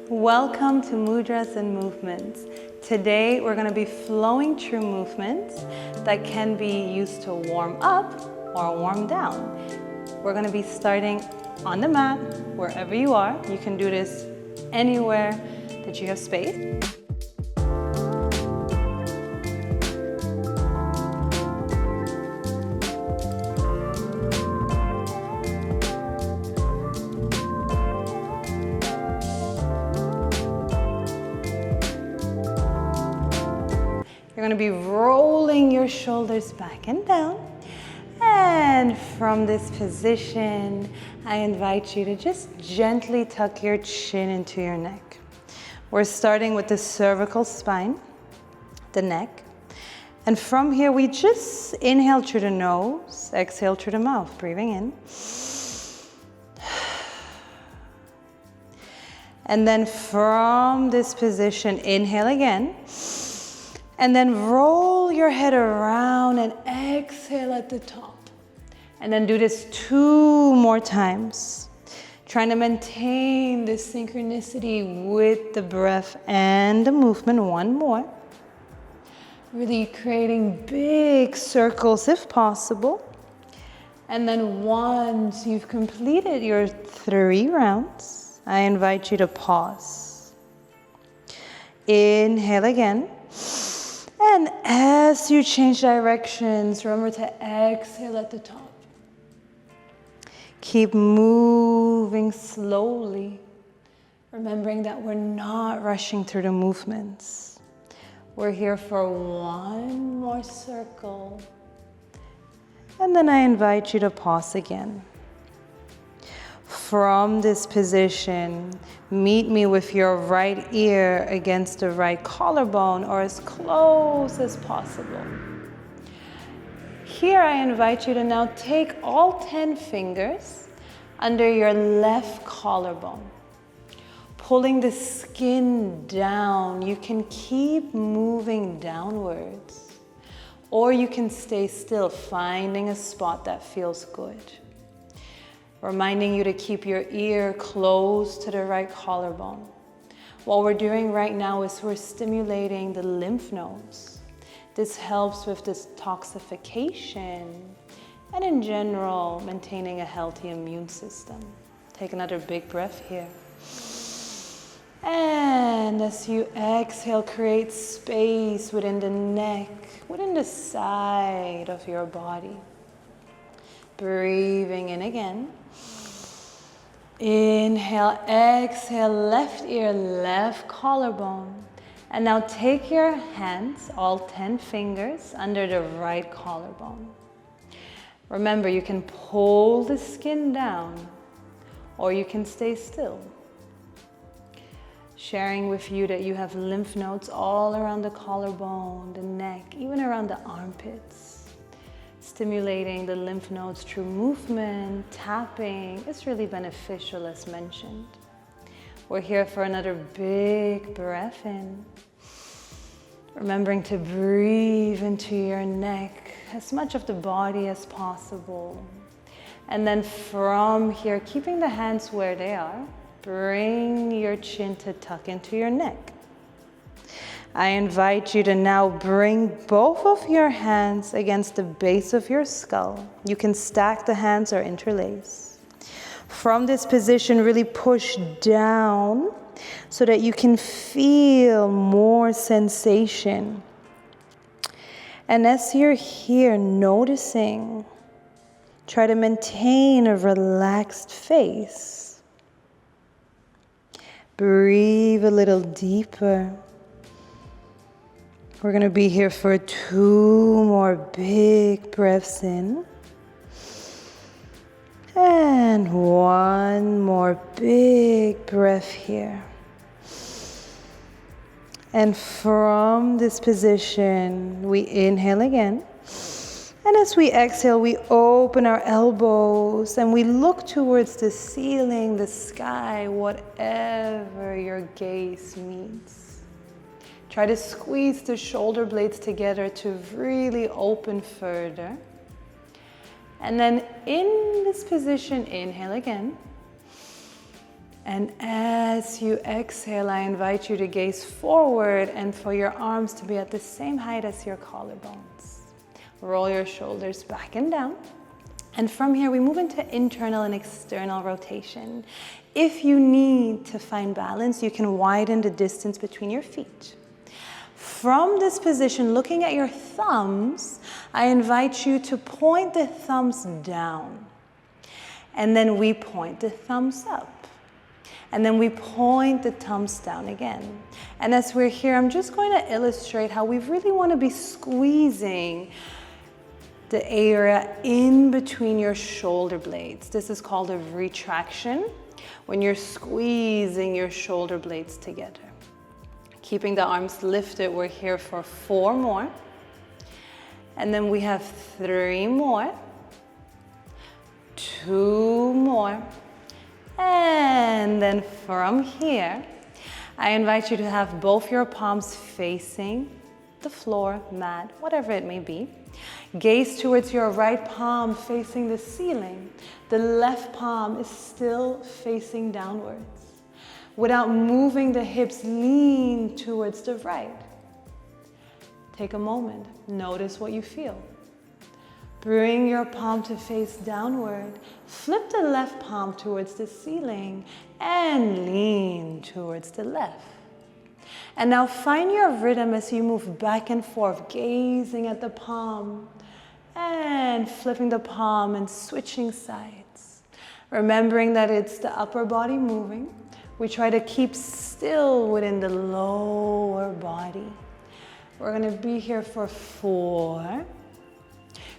Welcome to Mudras and Movements. Today we're going to be flowing through movements that can be used to warm up or warm down. We're going to be starting on the mat, wherever you are. You can do this anywhere that you have space. You're going to be rolling your shoulders back and down. And from this position, I invite you to just gently tuck your chin into your neck. We're starting with the cervical spine, the neck. And from here, we just inhale through the nose, exhale through the mouth, breathing in. And then from this position, inhale again. And then roll your head around and exhale at the top. And then do this 2 more times. Trying to maintain this synchronicity with the breath and the movement. 1 more. Really creating big circles if possible. And then once you've completed your 3 rounds, I invite you to pause. Inhale again. And as you change directions, remember to exhale at the top. Keep moving slowly, remembering that we're not rushing through the movements. We're here for 1 more circle. And then I invite you to pause again. From this position, meet me with your right ear against the right collarbone or as close as possible. Here I invite you to now take all 10 fingers under your left collarbone. Pulling the skin down, you can keep moving downwards. Or you can stay still, finding a spot that feels good. Reminding you to keep your ear close to the right collarbone. What we're doing right now is we're stimulating the lymph nodes. This helps with detoxification and in general, maintaining a healthy immune system. Take another big breath here. And as you exhale, create space within the neck, within the side of your body. Breathing in again. Inhale, exhale, left ear, left collarbone. And now take your hands, all 10 fingers, under the right collarbone. Remember, you can pull the skin down, or you can stay still. Sharing with you that you have lymph nodes all around the collarbone, the neck, even around the armpits. Stimulating the lymph nodes through movement, tapping, is really beneficial as mentioned. We're here for another big breath in. Remembering to breathe into your neck, as much of the body as possible. And then from here, keeping the hands where they are, bring your chin to tuck into your neck. I invite you to now bring both of your hands against the base of your skull. You can stack the hands or interlace. From this position, really push down so that you can feel more sensation. And as you're here noticing, try to maintain a relaxed face. Breathe a little deeper. We're going to be here for 2 more big breaths in. And 1 more big breath here. And from this position, we inhale again. And as we exhale, we open our elbows and we look towards the ceiling, the sky, whatever your gaze meets. Try to squeeze the shoulder blades together to really open further. And then in this position, inhale again. And as you exhale, I invite you to gaze forward and for your arms to be at the same height as your collarbones. Roll your shoulders back and down. And from here, we move into internal and external rotation. If you need to find balance, you can widen the distance between your feet. From this position, looking at your thumbs, I invite you to point the thumbs down. And then we point the thumbs up. And then we point the thumbs down again. And as we're here, I'm just going to illustrate how we really want to be squeezing the area in between your shoulder blades. This is called a retraction, when you're squeezing your shoulder blades together. Keeping the arms lifted, we're here for 4 more. And then we have 3 more, 2 more. And then from here, I invite you to have both your palms facing the floor, mat, whatever it may be. Gaze towards your right palm facing the ceiling. The left palm is still facing downwards. Without moving the hips, lean towards the right. Take a moment, notice what you feel. Bring your palm to face downward. Flip the left palm towards the ceiling and lean towards the left. And now find your rhythm as you move back and forth, gazing at the palm and flipping the palm and switching sides. Remembering that it's the upper body moving. We try to keep still within the lower body. We're going to be here for 4.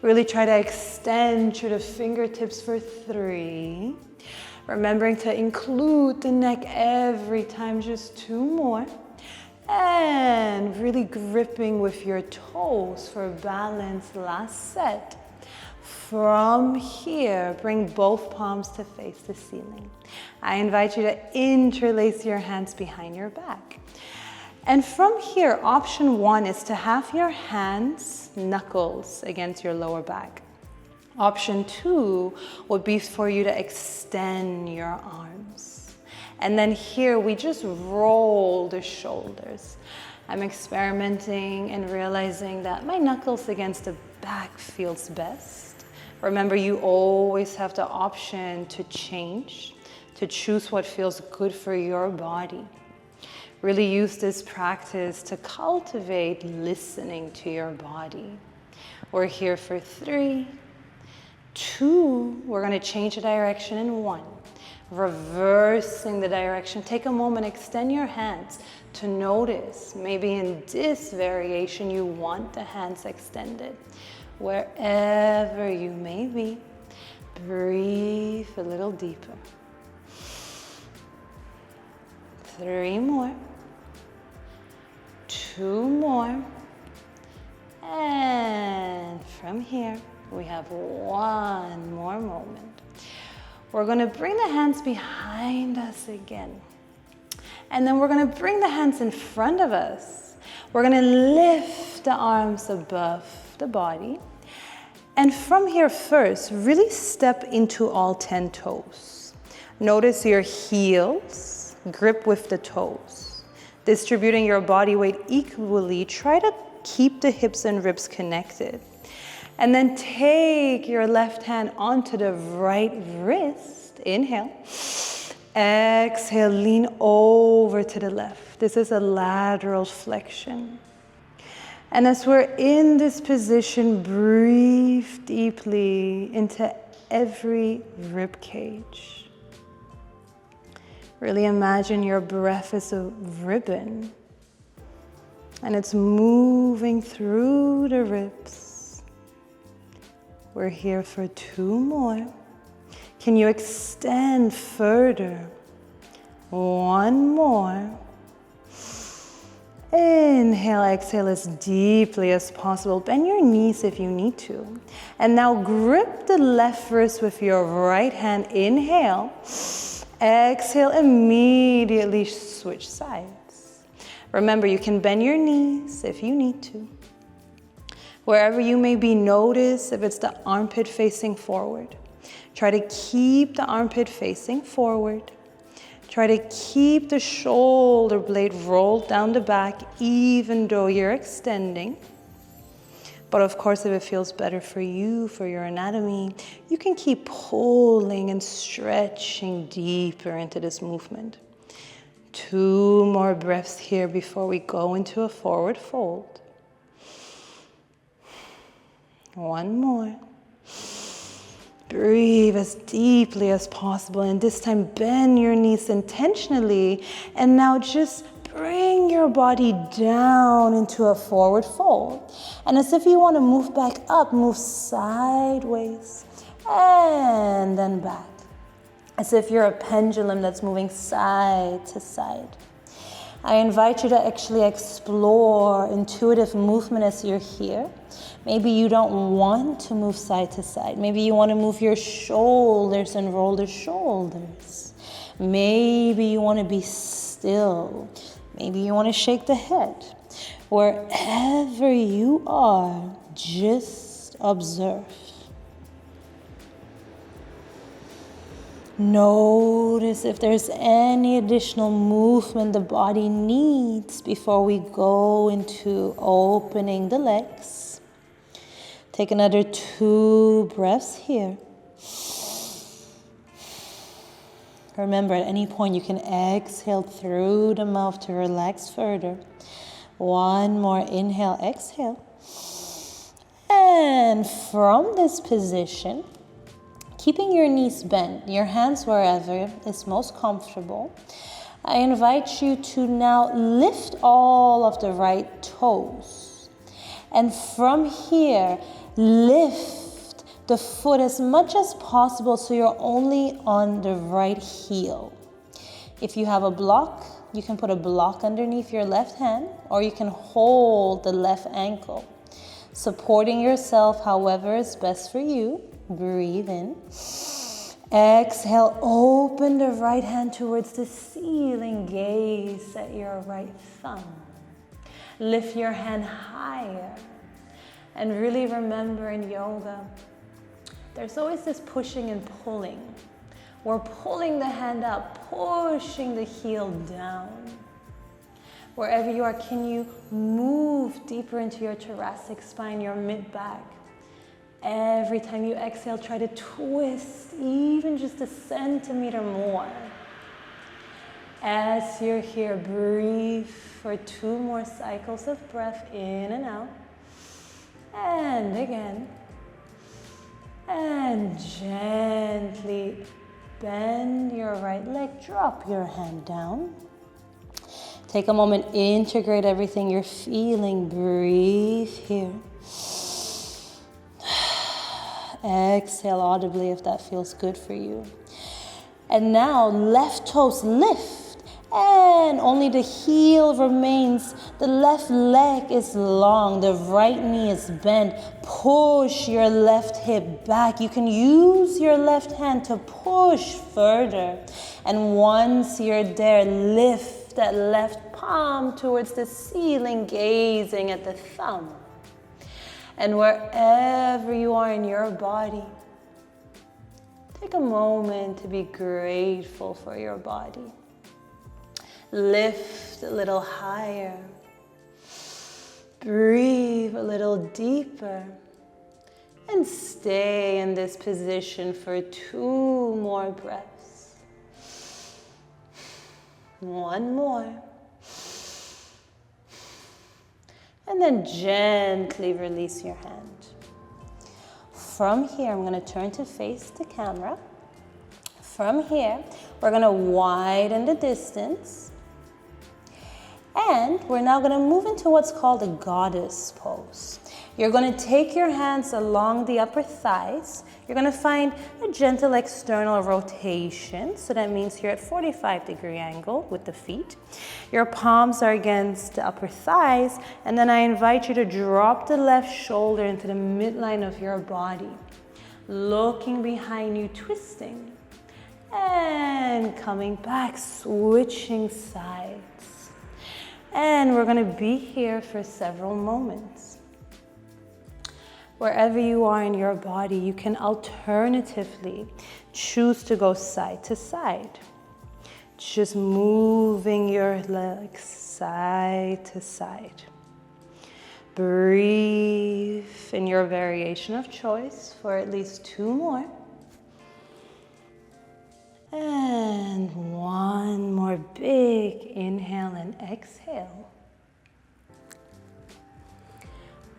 Really try to extend through the fingertips for 3. Remembering to include the neck every time, just 2 more. And really gripping with your toes for balance, last set. From here, bring both palms to face the ceiling. I invite you to interlace your hands behind your back. And from here, option 1 is to have your hands, knuckles against your lower back. Option 2 would be for you to extend your arms. And then here, we just roll the shoulders. I'm experimenting and realizing that my knuckles against the back feels best. Remember, you always have the option to change, to choose what feels good for your body. Really use this practice to cultivate listening to your body. We're here for 3, 2, we're going to change the direction in 1. Reversing the direction. Take a moment, extend your hands to notice. Maybe in this variation you want the hands extended. Wherever you may be, breathe a little deeper. 3 more. 2 more. And from here, we have 1 more moment. We're going to bring the hands behind us again. And then we're going to bring the hands in front of us. We're going to lift the arms above the body. And from here first, really step into all 10 toes. Notice your heels, grip with the toes. Distributing your body weight equally, try to keep the hips and ribs connected. And then take your left hand onto the right wrist. Inhale. Exhale, lean over to the left. This is a lateral flexion. And as we're in this position, breathe deeply into every rib cage. Really imagine your breath is a ribbon. And it's moving through the ribs. We're here for 2 more. Can you extend further? 1 more. Inhale, exhale as deeply as possible. Bend your knees if you need to. And now grip the left wrist with your right hand. Inhale. Exhale, immediately switch sides. Remember, you can bend your knees if you need to. Wherever you may be, notice if it's the armpit facing forward. Try to keep the armpit facing forward. Try to keep the shoulder blade rolled down the back even though you're extending. But of course, if it feels better for you, for your anatomy, you can keep pulling and stretching deeper into this movement. 2 more breaths here before we go into a forward fold. 1 more. Breathe as deeply as possible, and this time bend your knees intentionally, and now just bring your body down into a forward fold. And as if you want to move back up, move sideways and then back. As if you're a pendulum that's moving side to side. I invite you to actually explore intuitive movement as you're here. Maybe you don't want to move side to side. Maybe you want to move your shoulders and roll the shoulders. Maybe you want to be still. Maybe you want to shake the head. Wherever you are, just observe. Notice if there's any additional movement the body needs before we go into opening the legs. Take another 2 breaths here. Remember, at any point you can exhale through the mouth to relax further. 1 more inhale, exhale. And from this position, keeping your knees bent, your hands wherever is most comfortable, I invite you to now lift all of the right toes. And from here, lift the foot as much as possible so you're only on the right heel. If you have a block, you can put a block underneath your left hand, or you can hold the left ankle, supporting yourself however is best for you. Breathe in. Exhale, open the right hand towards the ceiling. Gaze at your right thumb. Lift your hand higher. And really remember, in yoga, there's always this pushing and pulling. We're pulling the hand up, pushing the heel down. Wherever you are, can you move deeper into your thoracic spine, your mid-back? Every time you exhale, try to twist even just a centimeter more. As you're here, breathe for 2 more cycles of breath in and out. And again. And gently bend your right leg, drop your hand down. Take a moment, integrate everything you're feeling. Breathe here. Exhale audibly if that feels good for you. And now left toes lift, and only the heel remains. The left leg is long, the right knee is bent. Push your left hip back. You can use your left hand to push further. And once you're there, lift that left palm towards the ceiling, gazing at the thumb. And wherever you are in your body, take a moment to be grateful for your body. Lift a little higher. Breathe a little deeper. And stay in this position for 2 more breaths. 1 more. And then gently release your hand. From here, I'm going to turn to face the camera. From here, we're going to widen the distance. And we're now going to move into what's called a goddess pose. You're going to take your hands along the upper thighs. You're going to find a gentle external rotation. So that means you're at 45-degree angle with the feet. Your palms are against the upper thighs. And then I invite you to drop the left shoulder into the midline of your body. Looking behind you, twisting. And coming back, switching sides. And we're going to be here for several moments. Wherever you are in your body, you can alternatively choose to go side to side. Just moving your legs side to side. Breathe in your variation of choice for at least 2 more. And 1 more big inhale and exhale.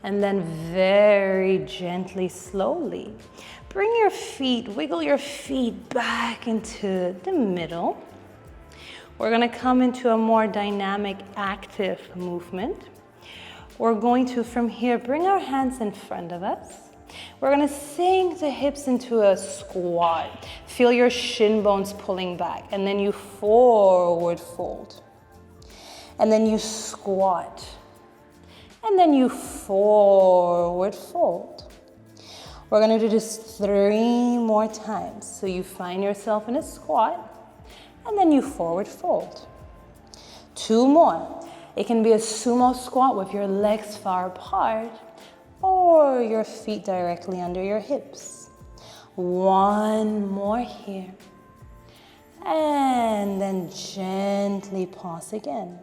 And then very gently, slowly, bring your feet, wiggle your feet back into the middle. We're gonna come into a more dynamic, active movement. We're going to, from here, bring our hands in front of us. We're gonna sink the hips into a squat. Feel your shin bones pulling back, and then you forward fold. And then you squat. And then you forward fold. We're gonna do this 3 more times. So you find yourself in a squat, and then you forward fold. 2 more. It can be a sumo squat with your legs far apart, or your feet directly under your hips. 1 more here. And then gently pause again.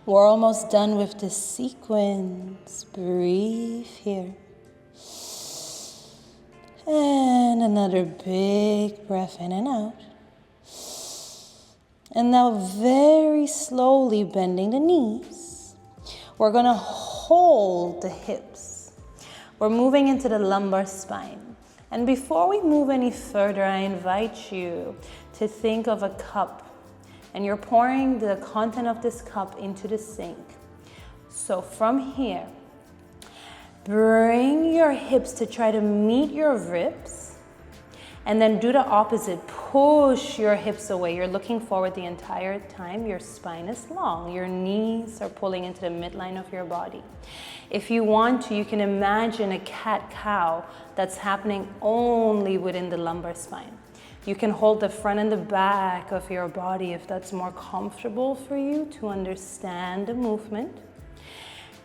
We're almost done with this sequence. Breathe here. And another big breath in and out. And now very slowly bending the knees. We're gonna hold the hips. We're moving into the lumbar spine. And before we move any further, I invite you to think of a cup. And you're pouring the content of this cup into the sink. So from here, bring your hips to try to meet your ribs. And then do the opposite. Push your hips away. You're looking forward the entire time. Your spine is long. Your knees are pulling into the midline of your body. If you want to, you can imagine a cat-cow that's happening only within the lumbar spine. You can hold the front and the back of your body if that's more comfortable for you to understand the movement.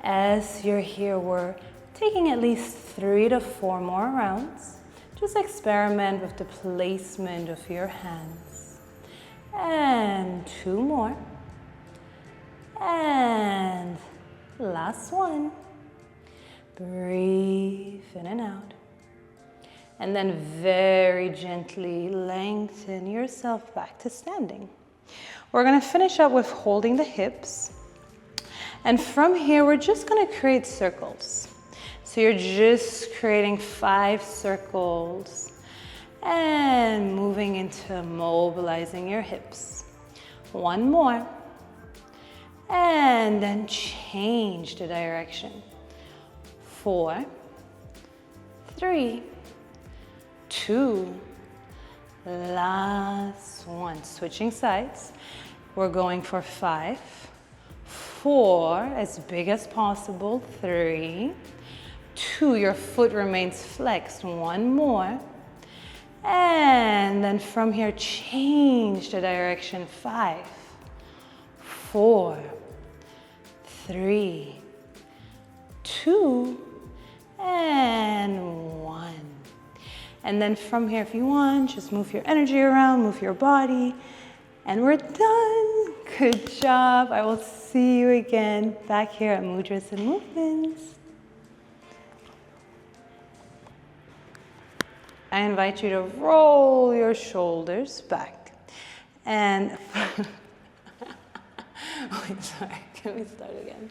As you're here, we're taking at least 3 to 4 more rounds. Just experiment with the placement of your hands. And 2 more. And last one. Breathe in and out. And then very gently lengthen yourself back to standing. We're gonna finish up with holding the hips. And from here, we're just gonna create circles. So you're just creating 5 circles and moving into mobilizing your hips. 1 more. And then change the direction. 4, 3, 2, last one. Switching sides. We're going for 5, 4, as big as possible, 3, 2, your foot remains flexed, 1 more. And then from here, change the direction, 5, 4, 3, 2, and 1. And then from here, if you want, just move your energy around, move your body, and we're done. Good job. I will see you again back here at Mudras and Movements. I invite you to roll your shoulders back. And, wait, sorry, can we start again?